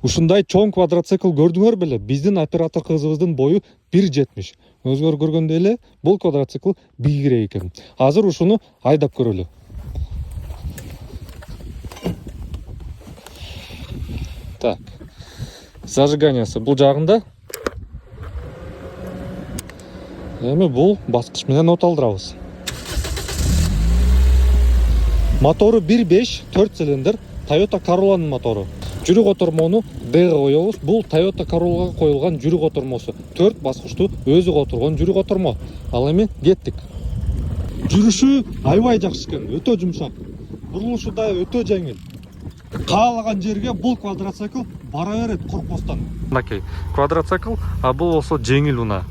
Ушундай чоң квадроцикл көрдүңөр беле? Биздин оператор кызыбыздын бою 1,70. Өзгөр көргөндөй эле бул квадроцикл бийигирээк экен. Азыр ушуну айдап көрөлү. Так. Зажиганиясы бул жагында. Эми бул баскыч менен от алдырабыз. Мотору 1.5 4 цилиндр Toyota Corolla'нын мотору. Жүрүк отурмону D'га коебуз. Бул Toyota Corolla'га коюлган жүрүк отурмосу. 4 баскычтуу өзү отурган жүрүк отурмо. Ал эми кеттик. Жүрүшү аябай жакшы экен, өтө жумшак. Бурулушу да өтө жеңил. Каалаган жерге бул квадроцикл бара берет коркпостон. Мынакей квадроцикл, а бул болсо жеңил унаа.